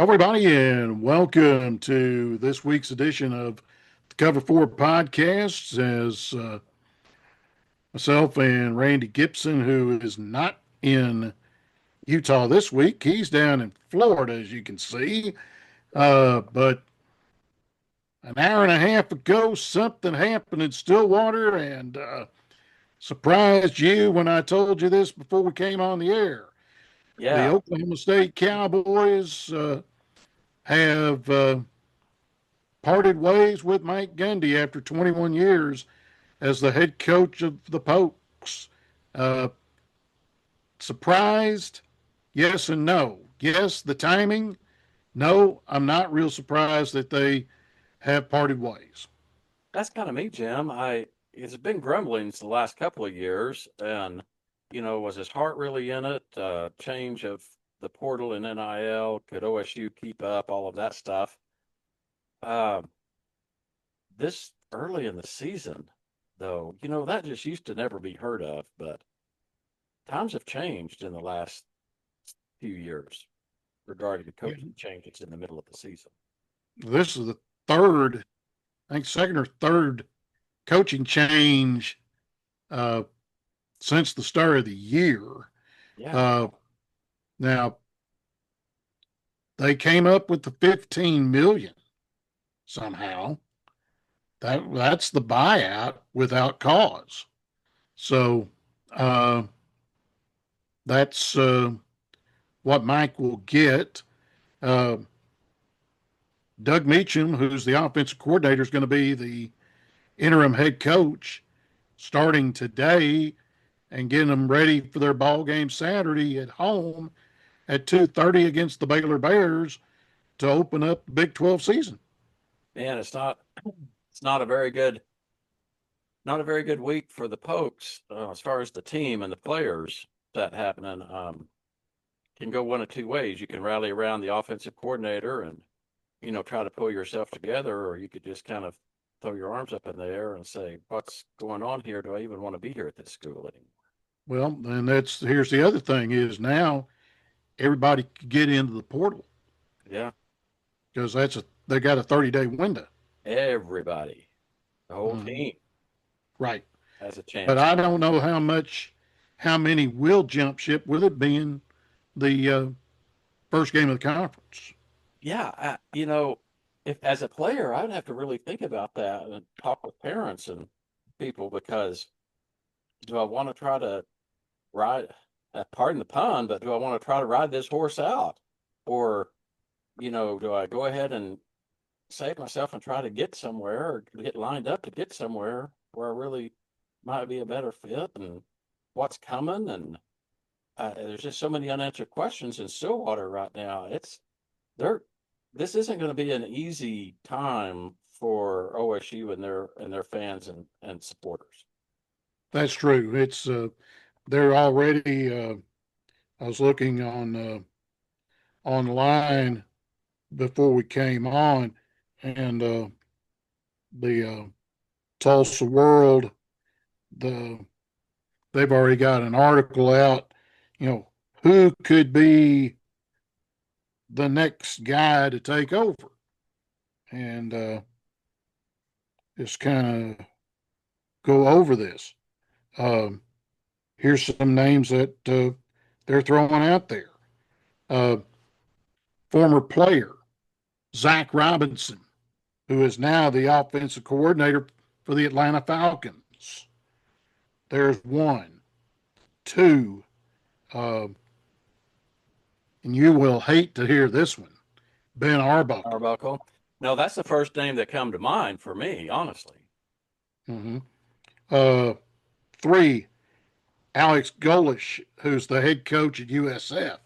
Everybody, and welcome to this week's edition of the Cover Four podcasts. As myself and Randy Gibson, who is not in Utah this week, he's down in Florida, as you can see. But an hour and a half ago, something happened in Stillwater and surprised you when I told you this before we came on the air. The Yeah, Oklahoma State Cowboys have parted ways with Mike Gundy after 21 years as the head coach of the Pokes. Uh, Surprised? Yes and no. Yes, the timing. No, I'm not real surprised that they have parted ways. that's kind of me, Jim. It's been grumblings the last couple of years, and was his heart really in it? Change of the portal and NIL, could OSU keep up all of that stuff? Uh, this early in the season, though, that just used to never be heard of, but times have changed in the last few years regarding the Yeah. coaching changes in the middle of the season. This is the third, I think, second or third coaching change uh, since the start of the year. Yeah, Uh, Now, they came up with the 15 million somehow. That's the buyout without cause. So uh, that's what Mike will get. Uh, Doug Meacham, who's the offensive coordinator, is going to be the interim head coach starting today and getting them ready for their ball game Saturday at home at 2:30 against the Baylor Bears to open up the Big 12 season. man, it's not a very good week for the Pokes as far as the team and the players. That happening can go one of two ways. You can rally around the offensive coordinator and try to pull yourself together, or you could just kind of throw your arms up in the air and say, "What's going on here? Do I even want to be here at this school anymore?" Well, and that's here's the other thing is now everybody can get into the portal Yeah, because they got a 30-day window. everybody, the whole Mhm. team Right. has a But chance. I don't know how many will jump ship with it being the first game of the conference. Yeah, if as a player, I'd have to really think about that and talk with parents and people because do I want to try to ride, pardon the pun, but do I want to try to ride this horse out? Or, do I go ahead and save myself and try to get somewhere or get lined up to get somewhere where I really might be a better fit and what's coming? And there's just so many unanswered questions in Stillwater right now. They're, this isn't going to be an easy time for OSU and their fans and supporters. That's true. It's they're already. I was looking online before we came on, and the Tulsa World, the they've already got an article out. You know, who could be the next guy to take over, and just kind of go over this. Um, Here's some names that they're throwing out there. Uh, Former player Zach Robinson, who is now the offensive coordinator for the Atlanta Falcons. There's one. Two, uh, and you will hate to hear this one, Ben Arbuckle. Arbuckle. No, that's the first name that come to mind for me, honestly. Mm-hmm. Uh, Three, Alex Golish, who's the head coach at USF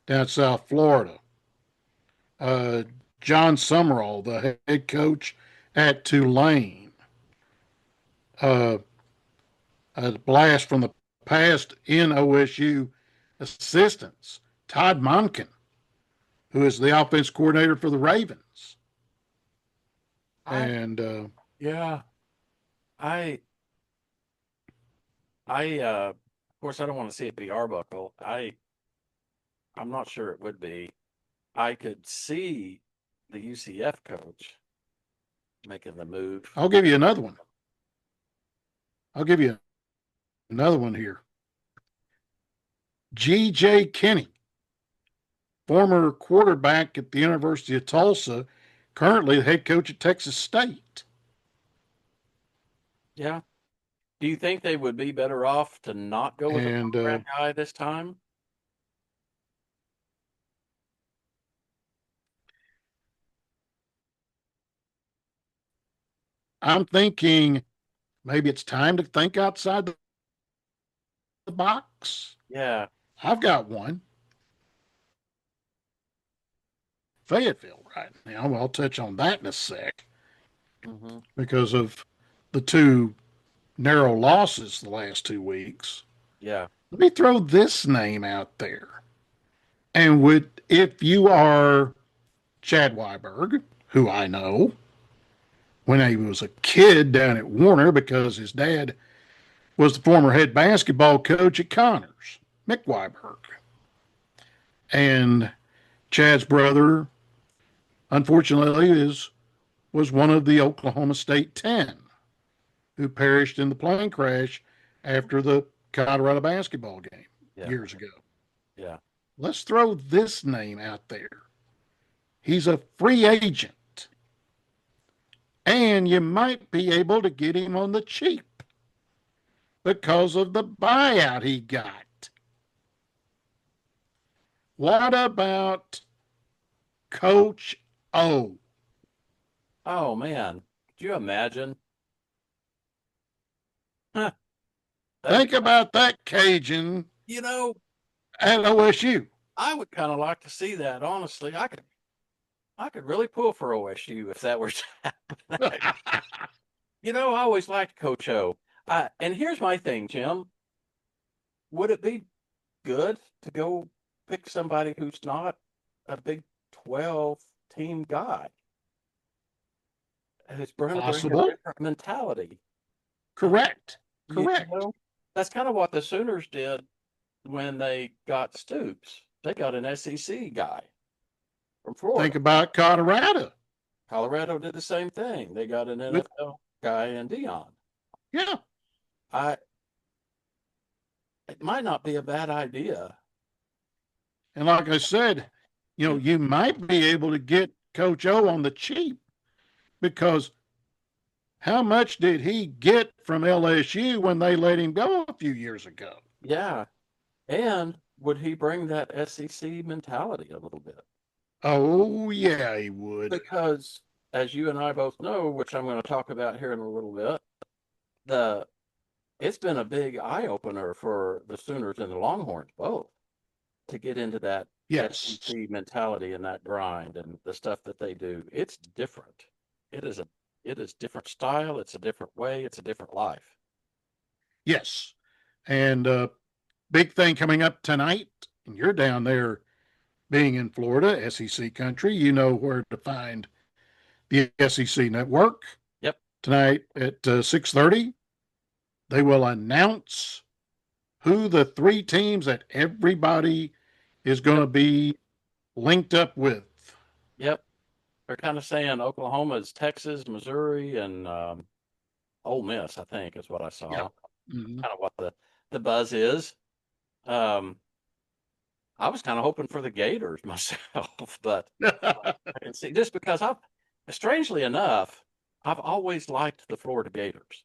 down South Florida. Uh, John Summerall, the head coach at Tulane. Uh, a blast from the past in OSU assistants. Todd Monken, who is the offense coordinator for the Ravens. I And Yeah, I of course I don't want to see it be Arbuckle. I'm not sure it would be. I could see the UCF coach making the move. I'll give you another one. I'll give you another one here. G.J. Kinney, former quarterback at the University of Tulsa, currently the head coach at Texas State. Yeah. Do you think they would be better off to not go with a And program guy this time? I'm thinking maybe it's time to think outside the box. Yeah. I've got one. Fayetteville right now. Well, I'll touch on that in a sec Hmm. because of the two narrow losses the last 2 weeks. Yeah. Let me throw this name out there. And would if you are Chad Weiberg, who I know when he was a kid down at Warner because his dad was the former head basketball coach at Connors, Mick Weiberg. And Chad's brother, unfortunately, was one of the Oklahoma State 10 who perished in the plane crash after the Colorado basketball game Yeah. years ago. Yeah. Let's throw this name out there. He's a free agent, and you might be able to get him on the cheap because of the buyout he got. What about Coach O? Oh man. Could you imagine? Huh, that'd be, Think about that Cajun you know, at OSU. I would kind of like to see that, honestly. I could really pull for OSU if that were to happen. I always liked Coach O. And here's my thing, Jim. Would it be good to go pick somebody who's not a Big 12 team guy? Who's going to bring a Possible. different mentality? Uh, Correct. you Correct. know, that's kind of what the Sooners did when they got Stoops. They got an SEC guy from Think Florida. about Colorado. Colorado did the same thing. They got an With NFL guy in Dion. yeah. I It might not be a bad idea. And like I said, Yeah. you might be able to get Coach O on the cheap because how much did he get from LSU when they let him go a few years ago? Yeah. And would he bring that SEC mentality a little bit? Oh, yeah, he would. Because as you and I both know, which I'm going to talk about here in a little bit, the it's been a big eye opener for the Sooners and the Longhorns both to get into that Yes. SEC mentality and that grind and the stuff that they do. It's different. It is a it is different style. It's a different way. It's a different life. Yes. And big thing coming up tonight, and you're down there being in Florida, SEC country, you know where to find the SEC network. Yep. Tonight at 6:30, they will announce who the three teams that everybody is going Yep. to be linked up with. Yep. They're kind of saying Oklahoma's Texas, Missouri, and Ole Miss, I think, is what I Yeah. saw. Mhm. Kind of what the buzz is. Um, I was kind of hoping for the Gators myself, but I can see just because strangely enough, I've always liked the Florida Gators.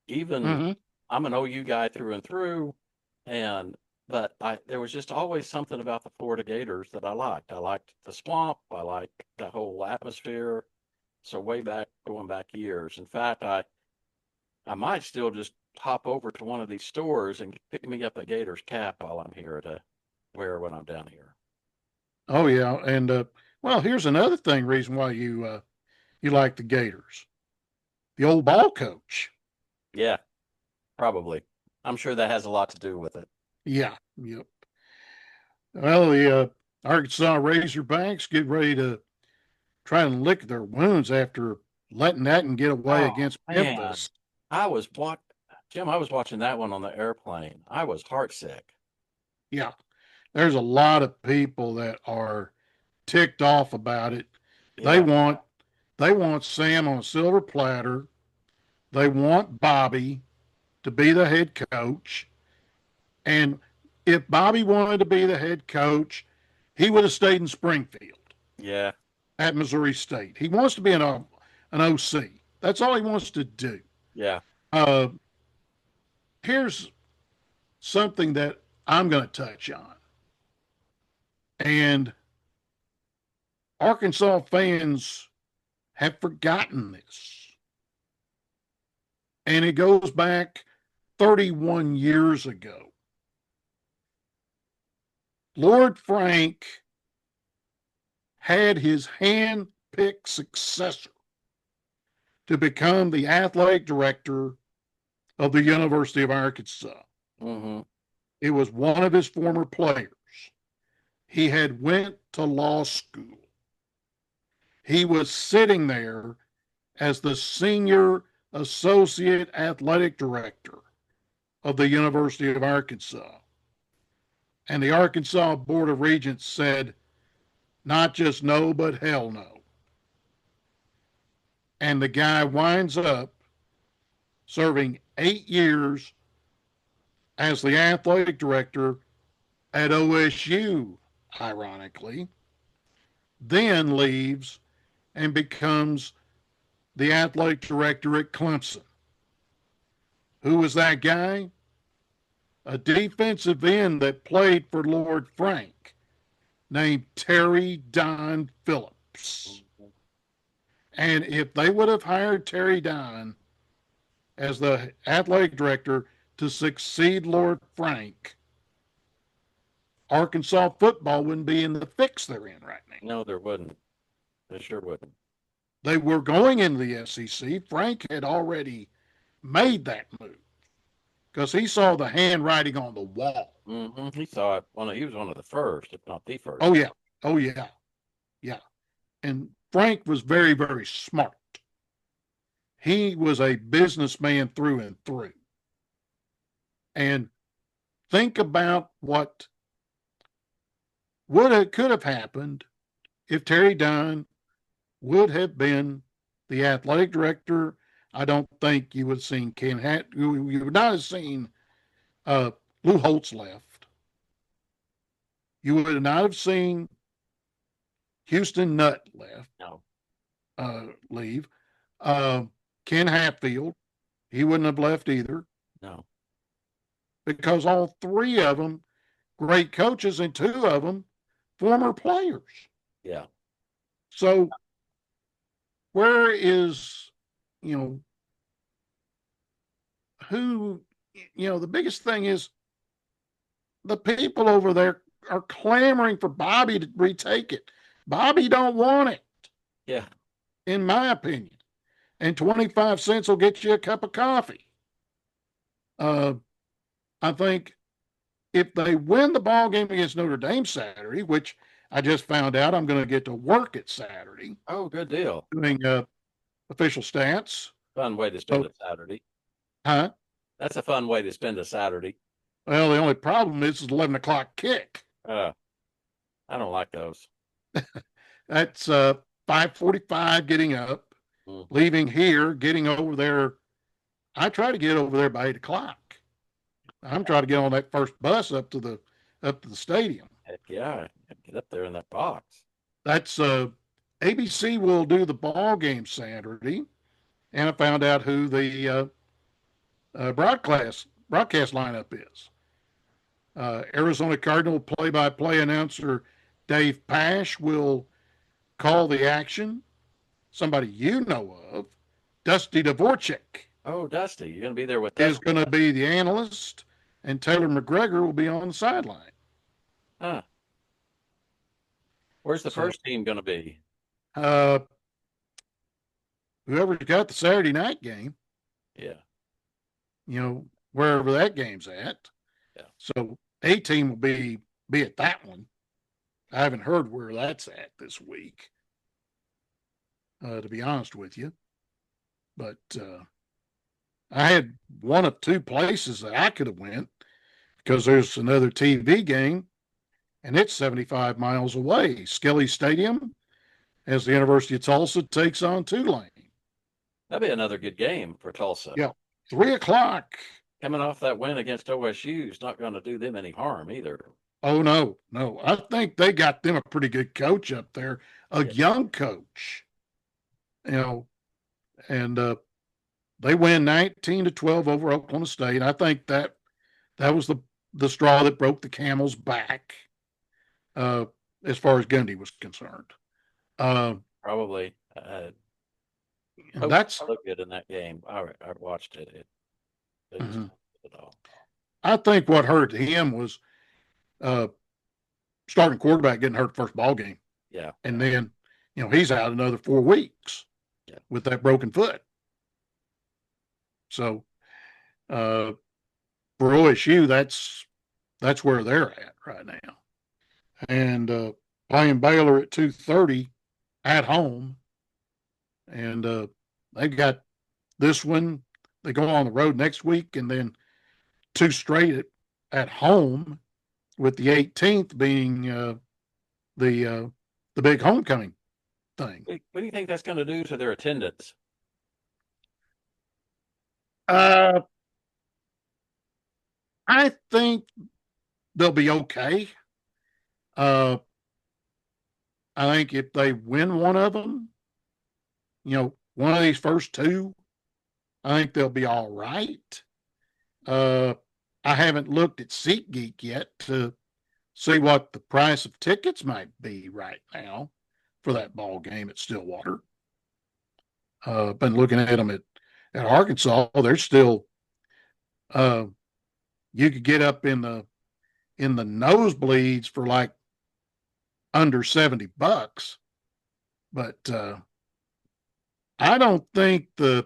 Even Mhm. I'm an OU guy through and through, and but there was just always something about the Florida Gators that I liked. I liked the swamp. I liked the whole atmosphere. So way back, going back years. In fact, I might still just hop over to one of these stores and pick me up a Gators cap while I'm here to wear when I'm down here. Oh yeah, and well, here's another thing. Reason why you like the Gators, the old ball coach. Yeah, probably. I'm sure that has a lot to do with it. Yeah. Yep. Well, the Arkansas Razorbacks get ready to try and lick their wounds after letting that and get away Oh against man, Memphis. I was what Jim. I was watching that one on the airplane. I was heartsick. Yeah. There's a lot of people that are ticked off about it. They Yeah. want they want Sam on a silver platter. They want Bobby to be the head coach. And if Bobby wanted to be the head coach, he would have stayed in Springfield Yeah. at Missouri State. He wants to be an OC. That's all he wants to do. Yeah. Uh, Here's something that I'm going to touch on. And Arkansas fans have forgotten this. And it goes back 31 years ago. Lord Frank had his hand-picked successor to become the athletic director of the University of Arkansas. Mm-hmm. It was one of his former players. He had went to law school. He was sitting there as the senior associate athletic director of the University of Arkansas. And the Arkansas Board of Regents said, not just no, but hell no. And the guy winds up serving 8 years as the athletic director at OSU, ironically, then leaves and becomes the athletic director at Clemson. Who was that guy? A defensive end that played for Lord Frank named Terry Don Phillips. And if they would have hired Terry Don as the athletic director to succeed Lord Frank, Arkansas football wouldn't be in the fix they're in right now. No, there wouldn't. There sure wouldn't. They were going into the SEC. Frank had already made that move because he saw the handwriting on the wall. Mm-hmm. He saw it. He was one of the first, if not the first. Oh, yeah. Oh, yeah. Yeah. And Frank was very, very smart. He was a businessman through and through. And think about what could have happened if Terry Dunn would have been the athletic director. I don't think you would have seen you would not have seen Lou Holtz left. You would not have seen Houston Nutt No. leave. Ken Hatfield, he wouldn't have left either. No. Because all three of them great coaches and two of them former players. Yeah. So where is, you know, who, the biggest thing is the people over there are clamoring for Bobby to retake it. Bobby don't want it. Yeah. In my opinion. And 25 cents will get you a cup of coffee. I think if they win the ball game against Notre Dame Saturday, which I just found out I'm going to get to work at Saturday. Oh, good deal. Doing official stats. Fun way to spend a Saturday. Huh? That's a fun way to spend a Saturday. Well, the only problem is it's 11 o'clock kick. I don't like those. That's 5:45 getting up, leaving here, getting over there. I try to get over there by 8 o'clock. I'm trying to get on that first bus up to the stadium. Heck yeah, get up there in that box. That's ABC will do the ball game Saturday, and I found out who the broadcast lineup is. Arizona Cardinal play-by-play announcer Dave Pash will call the action. Somebody you know of, Dusty Dvorak. Oh, Dusty, you're going to be there with is Dusty. going to be the analyst, and Taylor McGregor will be on the sideline. Huh. Where's the first team going to be? Whoever's got the Saturday night game. Yeah. Wherever that game's at. Yeah. So a team will be at that one. I haven't heard where that's at this week, to be honest with you. But I had one of two places that I could have went because there's another TV game and it's 75 miles away. Skelly Stadium, as the University of Tulsa takes on Tulane. That'd be another good game for Tulsa. Yeah, 3 o'clock. Coming off that win against OSU is not going to do them any harm either. Oh no, no. I think they got them a pretty good coach up there, a Yeah. young coach. You know, and they win 19-12 over Oklahoma State. I think that was the straw that broke the camel's back, uh, as far as Gundy was concerned. Uh, Probably. and Coach that's looked good in that game. I watched it. It was mhm. good at all. I think what hurt him was uh, starting quarterback getting hurt first ball game, Yeah. and then he's out another 4 weeks Yeah. with that broken foot. So uh, for OSU, that's where they're at right now, and playing Baylor at 2:30 at home, and they've got this one. They go on the road next week, and then two straight at home, with the 18th being the uh, the big homecoming thing. What do you think that's going to do to their attendance? Uh, I think they'll be okay. Uh, I think if they win one of them, one of these first two, I think they'll be all right. Uh, I haven't looked at SeatGeek yet to see what the price of tickets might be right now for that ball game at Stillwater. Been looking at them at Arkansas. They're still uh, you could get up in the nosebleeds for like under $70, but I don't think the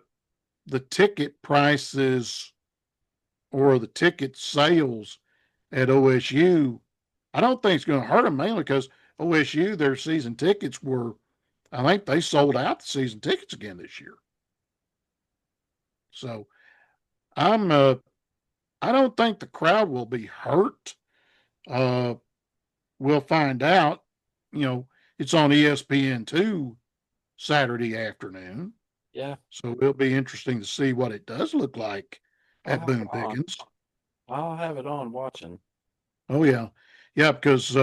ticket prices or the ticket sales at OSU, I don't think it's going to hurt them, mainly because OSU, their season tickets were, I think they sold out the season tickets again this year. So I'm I don't think the crowd will be hurt. Uh, we'll find out. You know, it's on ESPN2 Saturday afternoon. Yeah, So it'll be interesting to see what it does look like I'll at have it Boone on. Pickens. I'll have it on watching. Oh yeah, yeah, because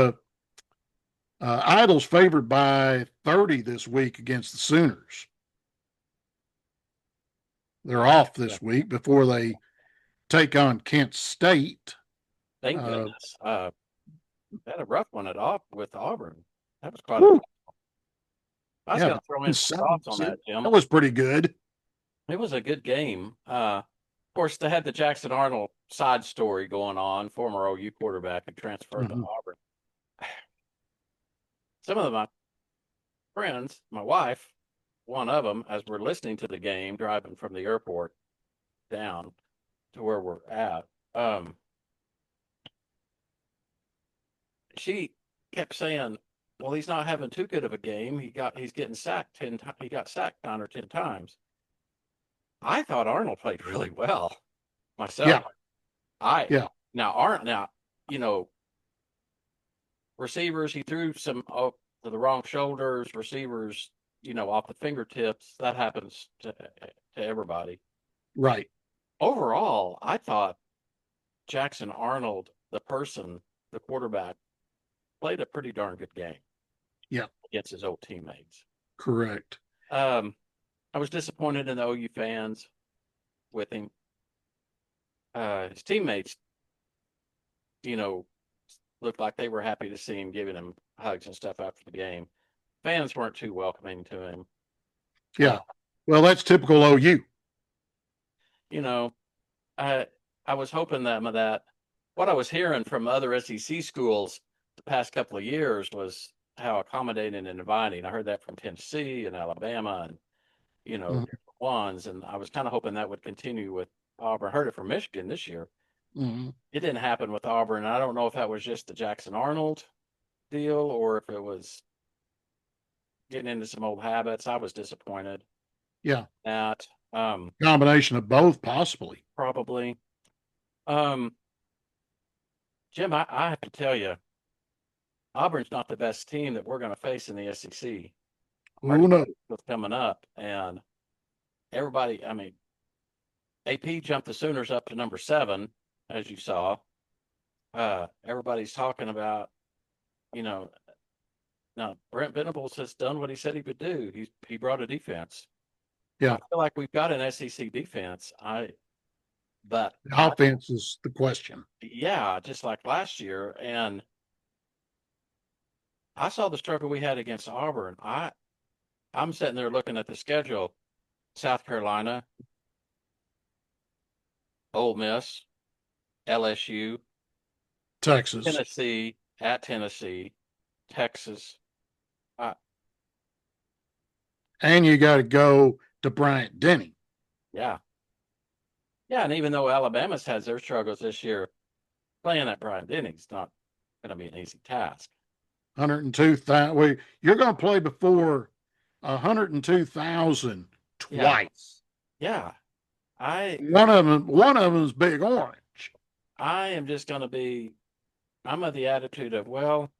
Idle's favored by 30 this week against the Sooners. They're off Yeah. this week before they take on Kent State. Thank Uh, goodness. Had a rough one with Auburn. That was quite a. whew, I was yeah, going to throw in some thoughts on that, Jim. that was pretty good. It was a good game. Of course, they had the Jackson Arnold side story going on. Former OU quarterback and transferred to Mm-hmm. Auburn. Some of my friends, my wife, one of them, as we're listening to the game, driving from the airport down to where we're at, she kept saying, "Well, he's not having too good of a game. He's getting sacked 10 times. He got sacked 9 or 10 times." I thought Arnold played really well myself. Yeah, I yeah, now you know receivers he threw some to the wrong shoulders. Receivers off the fingertips. That happens to everybody. right. Overall, I thought Jackson Arnold, the quarterback, played a pretty darn good game. Yeah, Against his old teammates. correct. I was disappointed in the OU fans with him. His teammates, you know, looked like they were happy to see him, giving him hugs and stuff after the game. Fans weren't too welcoming to him. Yeah. Well, that's typical OU. You know, I I was hoping that what I was hearing from other SEC schools the past couple of years was how accommodating and inviting. I heard that from Tennessee and Alabama and Mm-hmm. different ones, and I was kind of hoping that would continue with Auburn. Heard it from Michigan this year. Mm-hmm. It didn't happen with Auburn. I don't know if that was just the Jackson Arnold deal or if it was getting into some old habits. I was disappointed Yeah. that Combination of both, possibly. probably. Um, Jim, I have to tell you, Auburn's not the best team that we're going to face in the SEC. Who knows? What's coming up, and everybody. I mean, AP jumped the Sooners up to number 7, as you saw. Everybody's talking about, you know, now Brent Venables has done what he said he would do. He brought a defense. I Yeah, feel like we've got an SEC defense. But the offense is the question. yeah, just like last year, and I saw the struggle we had against Auburn. I'm sitting there looking at the schedule: South Carolina, Ole Miss, LSU, Texas, Tennessee, at Tennessee, Texas. Uh, and you got to go to Bryant Denny. yeah, yeah, and even though Alabama's has their struggles this year, playing at Bryant Denny's not going to be an easy task. 102,000. Well, you're going to play before 102,000 Yeah, twice. yeah. I One of them is Big Orange. I am just going to be. I'm of the attitude of, well,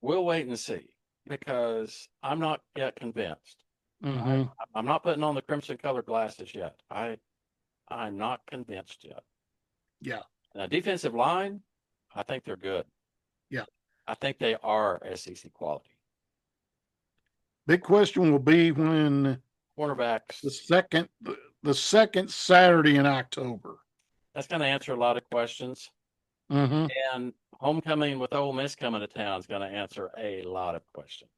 we'll wait and see, because I'm not yet convinced. Mm-hmm. I'm not putting on the crimson colored glasses yet. I'm not convinced yet. Yeah, Now, defensive line, I think they're good. yeah. I think they are SEC quality. Big question will be when Cornerbacks, the second Saturday in October. that's going to answer a lot of questions. Mm-hmm. And homecoming with Ole Miss coming to town is going to answer a lot of questions.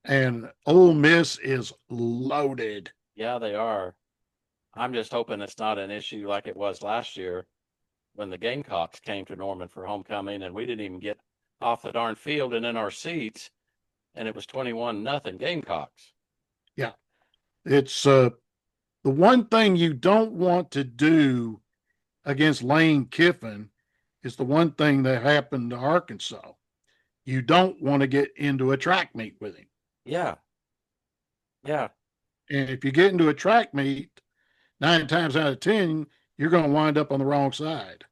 And Ole Miss is loaded. Yeah, they are. I'm just hoping it's not an issue like it was last year when the Gamecocks came to Norman for homecoming and we didn't even get off the darn field and in our seats, and it was 21-0 Gamecocks. Yeah, it's the one thing you don't want to do against Lane Kiffin is the one thing that happened to Arkansas. You don't want to get into a track meet with him. Yeah. Yeah. And if you get into a track meet, 9 times out of 10, you're going to wind up on the wrong side.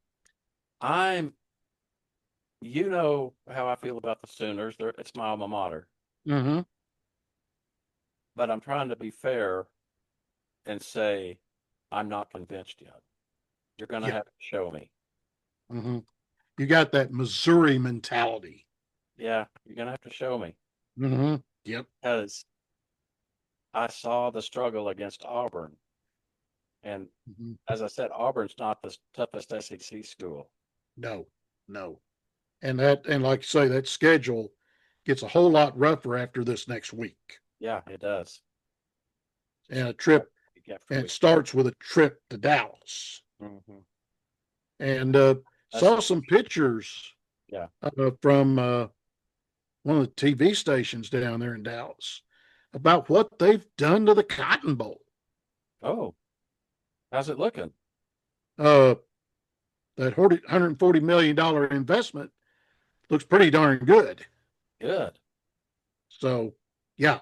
You know how I feel about the Sooners. It's my alma mater. Mm-hmm. But I'm trying to be fair and say I'm not convinced yet. You're going to Yeah. have to show me. Mm-hmm. You got that Missouri mentality. Yeah, you're going to have to show me. Mm-hmm. Yep. Because I saw the struggle against Auburn. And mm-hmm. as I said, Auburn's not the toughest SEC school. No, no. And like you say, that schedule gets a whole lot rougher after this next week. Yeah, it does. And a trip, and it starts with a trip to Dallas. Mm-hmm. And saw some pictures from one of the TV stations down there in Dallas about what they've done to the Cotton Bowl. Oh, how's it looking? That $140 million investment looks pretty darn good. Good. So, yeah.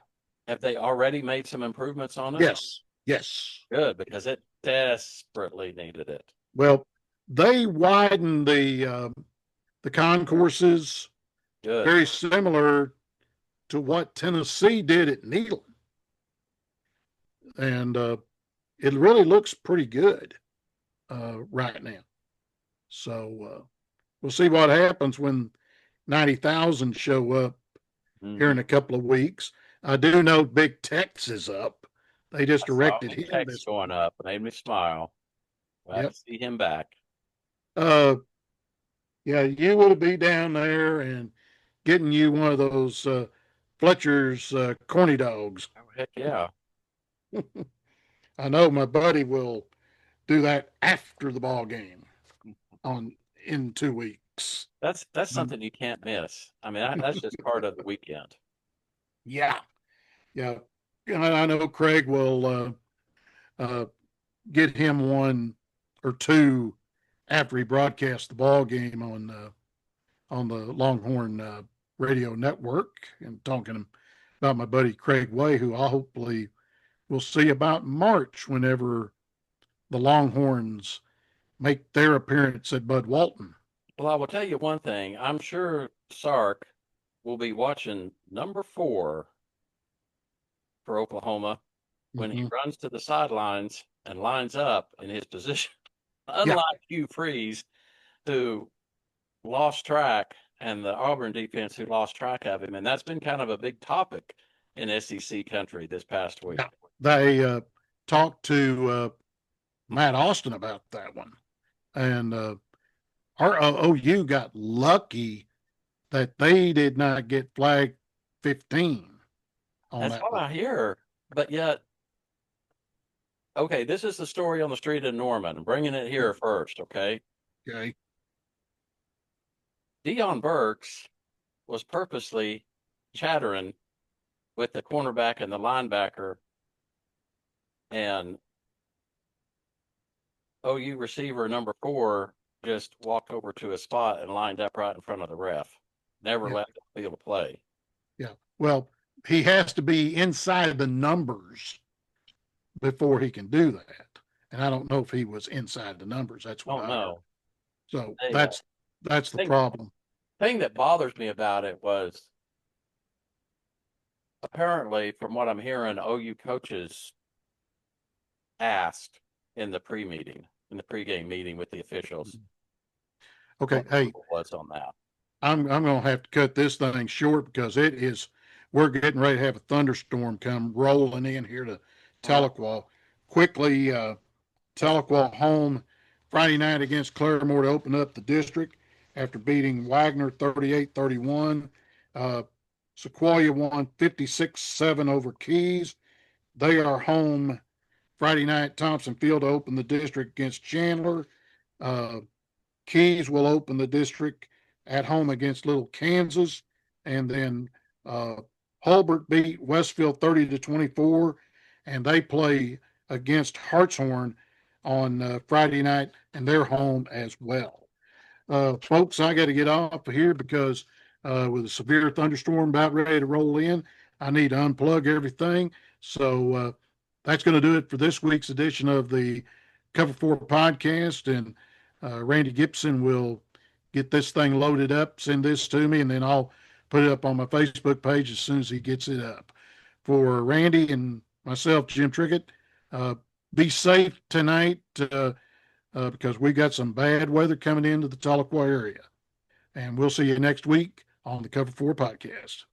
Have they already made some improvements on it? Yes. Yes. Good, because it desperately needed it. Well, they widened the concourses. Good. Very similar to what Tennessee did at Neyland. And it really looks pretty good right now. So we'll see what happens when 90,000 show up here in a couple of weeks. I do know Big Tex is up. They just erected him. Tex going up made me smile. Glad to see him back. Yeah, you would be down there and getting you one of those Fletcher's corny dogs. Oh, heck yeah. I know my buddy will do that after the ball game in 2 weeks. That's something you can't miss. I mean, that's just part of the weekend. Yeah. And I know Craig will get him one or two after he broadcasts the ball game on the Longhorn radio network, and talking about my buddy Craig Way, who I hopefully will see about March whenever the Longhorns make their appearance at Bud Walton. Well, I will tell you one thing. I'm sure Sark will be watching number 4 for Oklahoma when he Mhm. runs to the sidelines and lines up in his position, Yeah, unlike Hugh Freeze, who lost track, and the Auburn defense who lost track of him. And that's been kind of a big topic in SEC country this past week. yeah. They talked to Matt Austin about that one, and our OU got lucky that they did not get flag 15 on That's that what play. I hear. But yet, okay, this is the story on the street in Norman. I'm bringing it here first, okay? Okay. Deion Burks was purposely chattering with the cornerback and the linebacker, and OU receiver number 4 just walked over to a spot and lined up right in front of the ref. Never Yeah. left the field of play. Yeah. Well, he has to be inside the numbers before he can do that. And I don't know if he was inside the numbers. That's what Oh I heard. no. So Hey, that's the thing problem. thing that bothers me about it was apparently, from what I'm hearing, OU coaches asked in the pregame meeting with the officials, Okay. what the Hey, rule was on that. I'm gonna have to cut this thing short because we're getting ready to have a thunderstorm come rolling in here to Tahlequah. Quickly, Tahlequah home Friday night against Claremore to open up the district after beating Wagner 38-31. Sequoia won 56-7 over Keys. They are home Friday night Thompson Field to open the district against Chandler. Uh, Keys will open the district at home against Little Kansas, and then Hulbert beat Westfield 30-24, and they play against Hartshorn on Friday night, and they're home as well. Folks, I got to get off of here because with a severe thunderstorm about ready to roll in, I need to unplug everything. So that's going to do it for this week's edition of the Cover 4 podcast. And Randy Gibson will get this thing loaded up, send this to me, and then I'll put it up on my Facebook page as soon as he gets it up. For Randy and myself, Jim Trickett, uh, be safe tonight. Because we got some bad weather coming into the Tahlequah area. And we'll see you next week on the Cover 4 podcast.